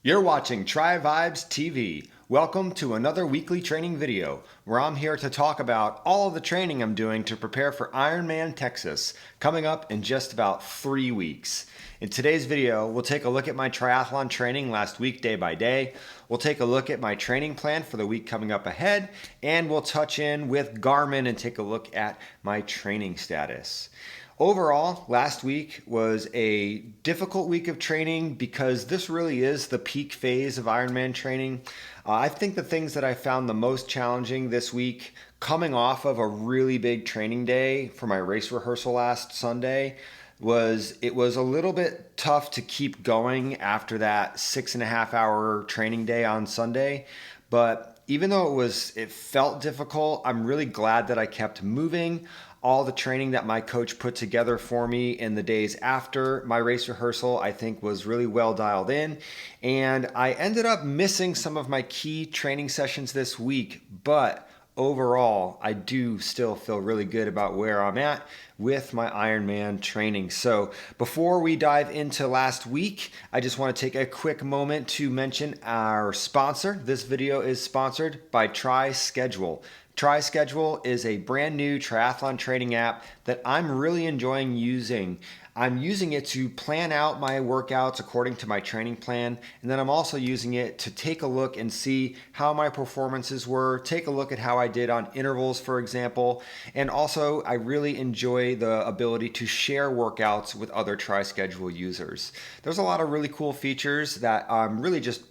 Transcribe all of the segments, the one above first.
You're watching Tri Vibes TV. Welcome to another weekly training video where I'm here to talk about all of the training I'm doing to prepare for Ironman Texas coming up in just about 3 weeks. In today's video, we'll take a look at my triathlon training last week day by day. We'll take a look at my training plan for the week coming up ahead, and we'll touch in with Garmin and take a look at my training status. Overall, last week was a difficult week of training because this really is the peak phase of Ironman training. I think the things that I found the most challenging this week, coming off of a really big training day for my race rehearsal last Sunday, it was a little bit tough to keep going after that 6.5 hour training day on Sunday. But even though it felt difficult, I'm really glad that I kept moving. All the training that my coach put together for me in the days after my race rehearsal, I think was really well dialed in. And I ended up missing some of my key training sessions this week, but overall, I do still feel really good about where I'm at with my Ironman training. So before we dive into last week, I just want to take a quick moment to mention our sponsor. This video is sponsored by TriSchedule. TriSchedule is a brand new triathlon training app that I'm really enjoying using. I'm using it to plan out my workouts according to my training plan, and then I'm also using it to take a look and see how my performances were, take a look at how I did on intervals, for example, and also I really enjoy the ability to share workouts with other TriSchedule users. There's a lot of really cool features that I'm really just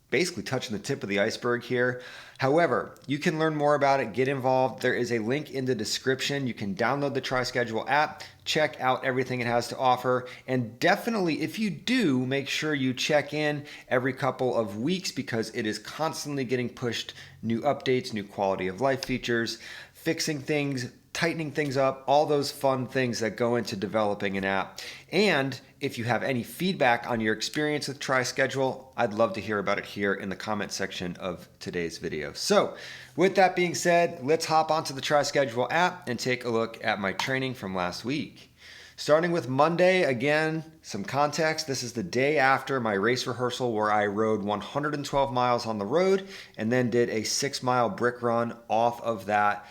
basically touching the tip of the iceberg here. However, you can learn more about it, get involved. There is a link in the description. You can download the TriSchedule app, check out everything it has to offer, and definitely, if you do, make sure you check in every couple of weeks because it is constantly getting pushed new updates, new quality of life features, fixing things, tightening things up, all those fun things that go into developing an app. And if you have any feedback on your experience with TriSchedule, I'd love to hear about it here in the comment section of today's video. So with that being said, let's hop onto the TriSchedule app and take a look at my training from last week. Starting with Monday, again, some context. This is the day after my race rehearsal where I rode 112 miles on the road and then did a 6-mile brick run off of that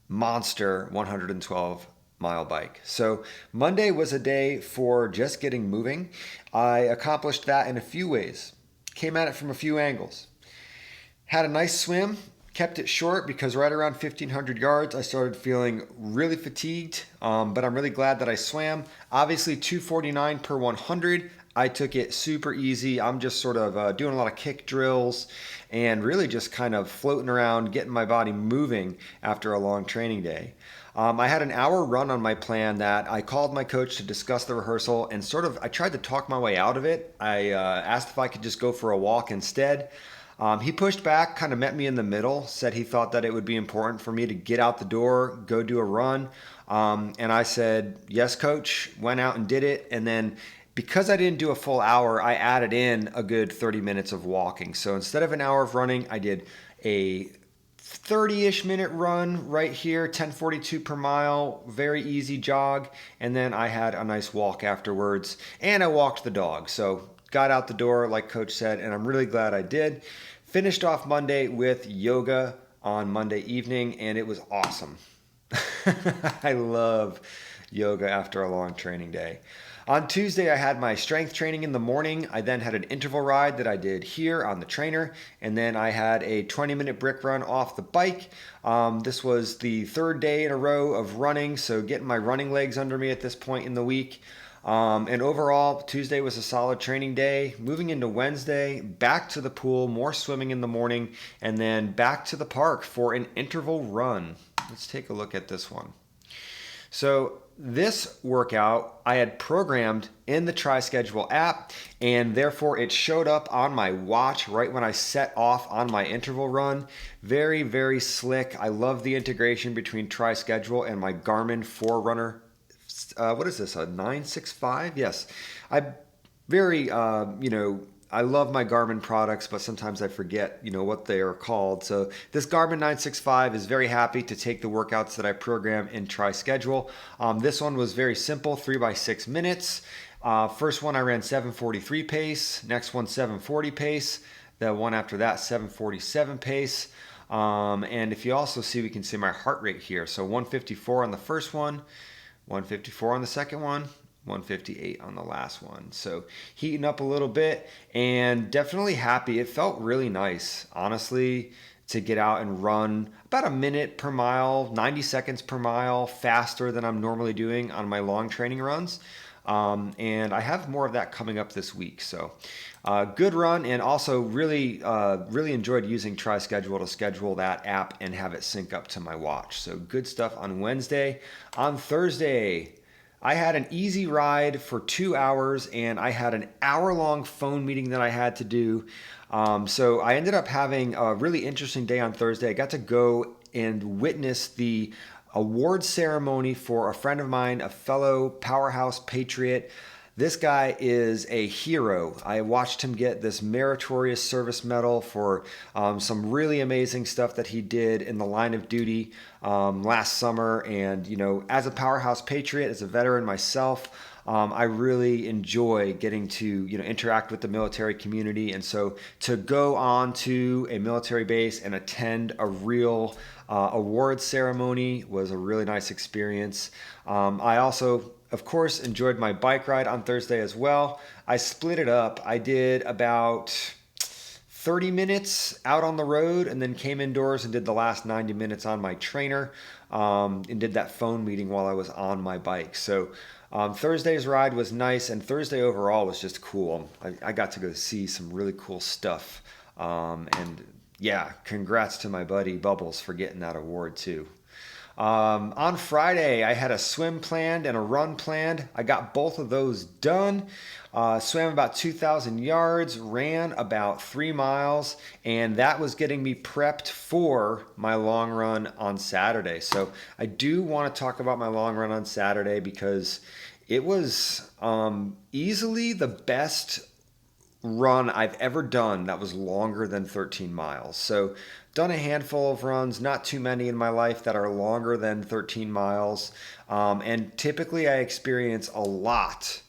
monster 112 mile bike. So Monday was a day for just getting moving. I accomplished that in a few ways. Came at it from a few angles. Had a nice swim, kept it short because right around 1,500 yards I started feeling really fatigued, but I'm really glad that I swam. Obviously 249 per 100. I took it super easy. I'm just sort of doing a lot of kick drills and really just kind of floating around, getting my body moving after a long training day. I had an hour run on my plan that I called my coach to discuss the rehearsal and I tried to talk my way out of it. I asked if I could just go for a walk instead. He pushed back, kind of met me in the middle, said he thought that it would be important for me to get out the door, go do a run. And I said, yes, coach, went out and did it. And then because I didn't do a full hour, I added in a good 30 minutes of walking. So instead of an hour of running, I did a 30-ish minute run right here, 10:42 per mile, very easy jog. And then I had a nice walk afterwards and I walked the dog. So got out the door like coach said, and I'm really glad I did. Finished off Monday with yoga on Monday evening and it was awesome. I love yoga after a long training day. On Tuesday, I had my strength training in the morning. I then had an interval ride that I did here on the trainer. And then I had a 20-minute brick run off the bike. This was the third day in a row of running, so getting my running legs under me at this point in the week. And overall, Tuesday was a solid training day. Moving into Wednesday, back to the pool, more swimming in the morning, and then back to the park for an interval run. Let's take a look at this one. So this workout I had programmed in the TriSchedule app, and therefore it showed up on my watch right when I set off on my interval run. Very, very slick. I love the integration between TriSchedule and my Garmin Forerunner. What is this, a 965? Yes. I love my Garmin products, but sometimes I forget, what they are called. So this Garmin 965 is very happy to take the workouts that I program in TriSchedule. This one was very simple, 3 by 6 minutes. First one I ran 7:43 pace. Next one 7:40 pace. The one after that 7:47 pace. And if you also see, we can see my heart rate here. So 154 on the first one, 154 on the second one, 158 on the last one. So heating up a little bit and definitely happy. It felt really nice, honestly, to get out and run about a minute per mile, 90 seconds per mile faster than I'm normally doing on my long training runs. And I have more of that coming up this week. So good run, and also really enjoyed using TriSchedule to schedule that app and have it sync up to my watch. So good stuff on Wednesday. On Thursday, I had an easy ride for 2 hours, and I had an hour-long phone meeting that I had to do. So I ended up having a really interesting day on Thursday. I got to go and witness the award ceremony for a friend of mine, a fellow Powerhouse Patriot. This guy is a hero. I watched him get this meritorious service medal for some really amazing stuff that he did in the line of duty last summer. And, you know, as a Powerhouse Patriot, as a veteran myself, I really enjoy getting to, you know, interact with the military community. And so to go on to a military base and attend a real award ceremony was a really nice experience. I also, of course, enjoyed my bike ride on Thursday as well. I split it up. I did about 30 minutes out on the road and then came indoors and did the last 90 minutes on my trainer, and did that phone meeting while I was on my bike. So Thursday's ride was nice, and Thursday overall was just cool. I got to go see some really cool stuff. And yeah, congrats to my buddy Bubbles for getting that award too. On Friday, I had a swim planned and a run planned. I got both of those done. Swam about 2,000 yards, ran about 3 miles, and that was getting me prepped for my long run on Saturday. So I do want to talk about my long run on Saturday because it was easily the best run I've ever done that was longer than 13 miles. So done a handful of runs, not too many in my life that are longer than 13 miles. And typically I experience a lot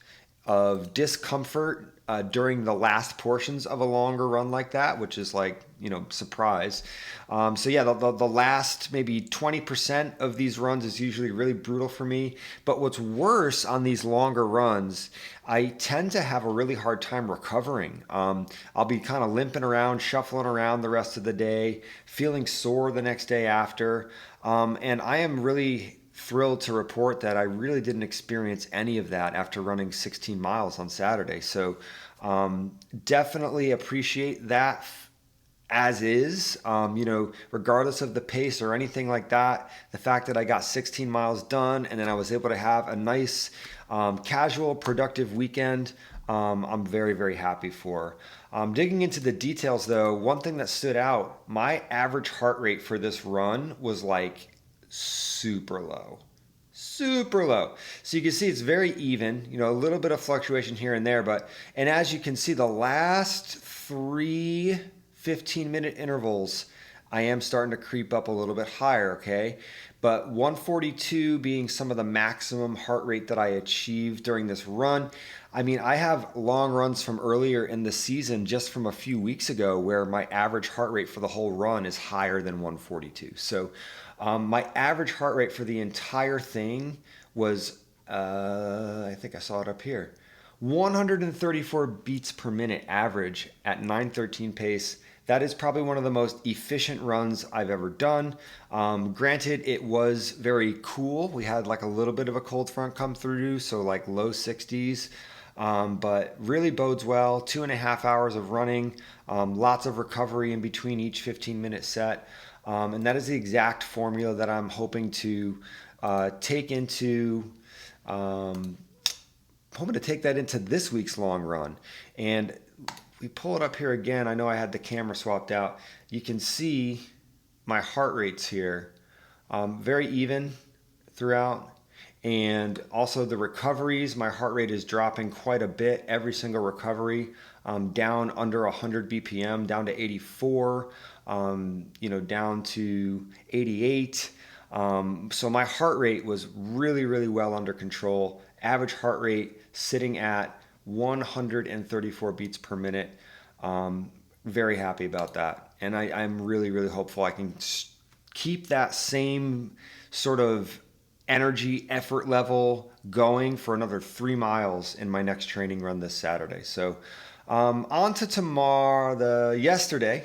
of discomfort during the last portions of a longer run like that, which is like, you know, surprise. So yeah, the last maybe 20% of these runs is usually really brutal for me. But what's worse on these longer runs, I tend to have a really hard time recovering. I'll be kind of limping around, shuffling around the rest of the day, feeling sore the next day after. And I am really thrilled to report that I really didn't experience any of that after running 16 miles on Saturday. So definitely appreciate that as is, you know, regardless of the pace or anything like that. The fact that I got 16 miles done and then I was able to have a nice, casual, productive weekend, I'm very, very happy for. Digging into the details though, one thing that stood out, my average heart rate for this run was like super low. Super low. So you can see it's very even, you know, a little bit of fluctuation here and there, and as you can see, the last 3 15-minute intervals, I am starting to creep up a little bit higher, okay? But 142 being some of the maximum heart rate that I achieved during this run. I mean, I have long runs from earlier in the season, just from a few weeks ago, where my average heart rate for the whole run is higher than 142. So my average heart rate for the entire thing was, I think I saw it up here, 134 beats per minute average at 9:13 pace. That is probably one of the most efficient runs I've ever done. Granted, it was very cool. We had like a little bit of a cold front come through, so like low 60s. But really bodes well. 2.5 hours of running, lots of recovery in between each 15-minute set. And that is the exact formula that I'm hoping to take into hoping to take that into this week's long run. And we pull it up here again. I know I had the camera swapped out. You can see my heart rates here, very even throughout. And also the recoveries, my heart rate is dropping quite a bit every single recovery, down under 100 BPM, down to 84, down to 88. So my heart rate was really, really well under control average heart rate sitting at 134 beats per minute. Very happy about that. And I'm really, really hopeful I can keep that same sort of energy, effort level going for another 3 miles in my next training run this Saturday. So on to tomorrow,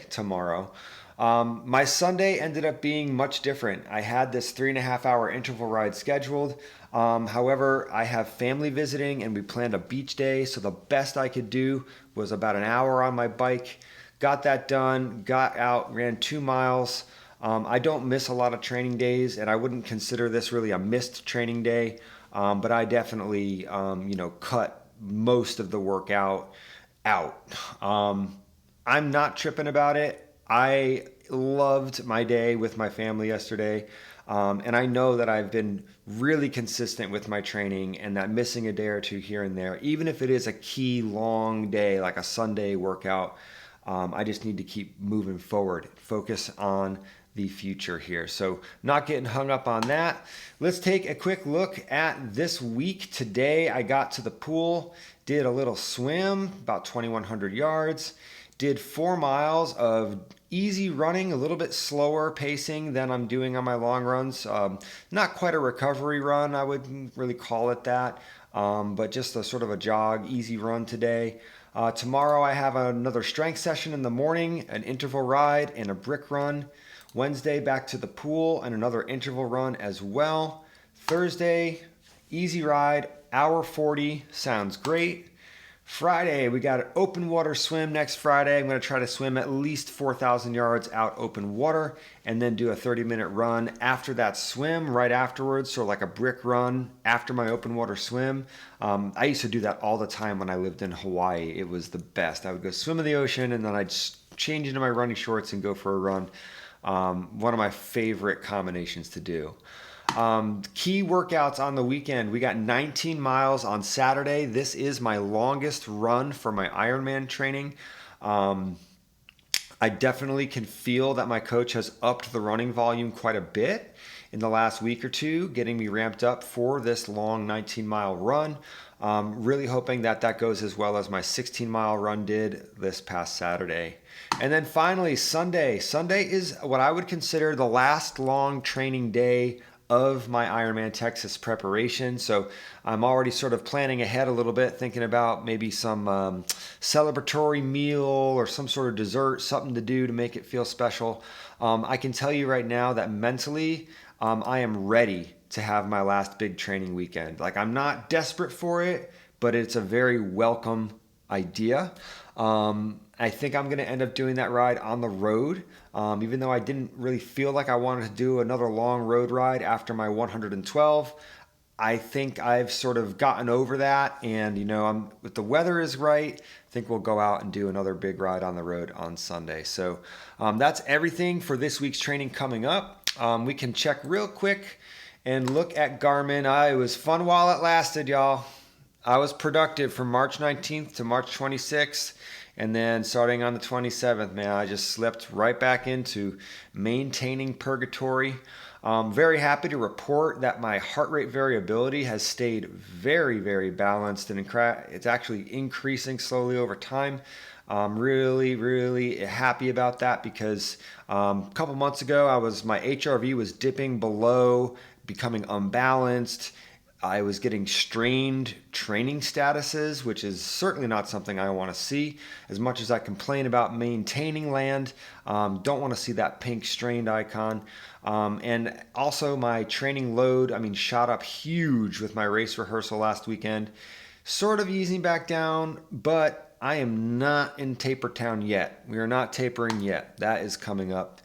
tomorrow. My Sunday ended up being much different. I had this 3.5 hour interval ride scheduled. However, I have family visiting and we planned a beach day. So the best I could do was about an hour on my bike. Got that done, got out, ran 2 miles. I don't miss a lot of training days, and I wouldn't consider this really a missed training day, but I definitely, cut most of the workout out. I'm not tripping about it. I loved my day with my family yesterday, and I know that I've been really consistent with my training, and that missing a day or two here and there, even if it is a key long day like a Sunday workout, I just need to keep moving forward, focus on the future here. So not getting hung up on that. Let's take a quick look at this week. Today I got to the pool, did a little swim, about 2,100 yards, did 4 miles of easy running, a little bit slower pacing than I'm doing on my long runs. Not quite a recovery run, I wouldn't really call it that, but just a sort of a jog, easy run today. Tomorrow I have another strength session in the morning, an interval ride, and a brick run. Wednesday, back to the pool and another interval run as well. Thursday, easy ride, hour 40, sounds great. Friday, we got an open water swim next Friday. I'm going to try to swim at least 4,000 yards out open water and then do a 30-minute run after that swim right afterwards, so like a brick run after my open water swim. I used to do that all the time when I lived in Hawaii. It was the best. I would go swim in the ocean and then I'd change into my running shorts and go for a run. One of my favorite combinations to do. Key workouts on the weekend. We got 19 miles on Saturday. This is my longest run for my Ironman training. I definitely can feel that my coach has upped the running volume quite a bit in the last week or two, getting me ramped up for this long 19-mile run. Really hoping that that goes as well as my 16-mile run did this past Saturday. And then finally, Sunday. Sunday is what I would consider the last long training day of my Ironman Texas preparation. So I'm already sort of planning ahead a little bit, thinking about maybe some celebratory meal or some sort of dessert, something to do to make it feel special. I can tell you right now that mentally, I am ready to have my last big training weekend. Like, I'm not desperate for it, but it's a very welcome idea. I think I'm going to end up doing that ride on the road, even though I didn't really feel like I wanted to do another long road ride after my 112. I think I've sort of gotten over that, and if the weather is right, I think we'll go out and do another big ride on the road on Sunday. So that's everything for this week's training coming up. We can check real quick and look at Garmin. It was fun while it lasted, y'all. I was productive from March 19th to March 26th. And then starting on the 27th, man, I just slipped right back into maintaining purgatory. Very happy to report that my heart rate variability has stayed very, very balanced, and it's actually increasing slowly over time. I'm really, really happy about that because a couple months ago, my HRV was dipping below, becoming unbalanced. I was getting strained training statuses, which is certainly not something I want to see. As much as I complain about maintaining land, don't want to see that pink strained icon. And also my training load, shot up huge with my race rehearsal last weekend. Sort of easing back down, but I am not in taper town yet. We are not tapering yet. That is coming up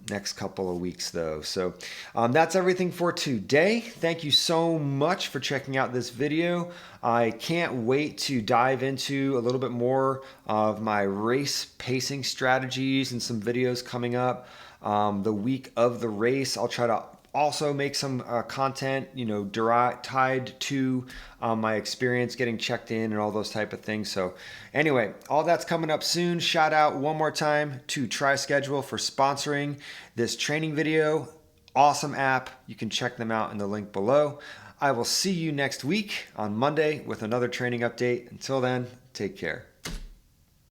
next couple of weeks though. So that's everything for today. Thank you so much for checking out this video. I can't wait to dive into a little bit more of my race pacing strategies and some videos coming up the week of the race. I'll try to also make some content, tied to my experience getting checked in and all those type of things. So anyway, all that's coming up soon. Shout out one more time to TriSchedule for sponsoring this training video. Awesome app. You can check them out in the link below. I will see you next week on Monday with another training update. Until then, take care.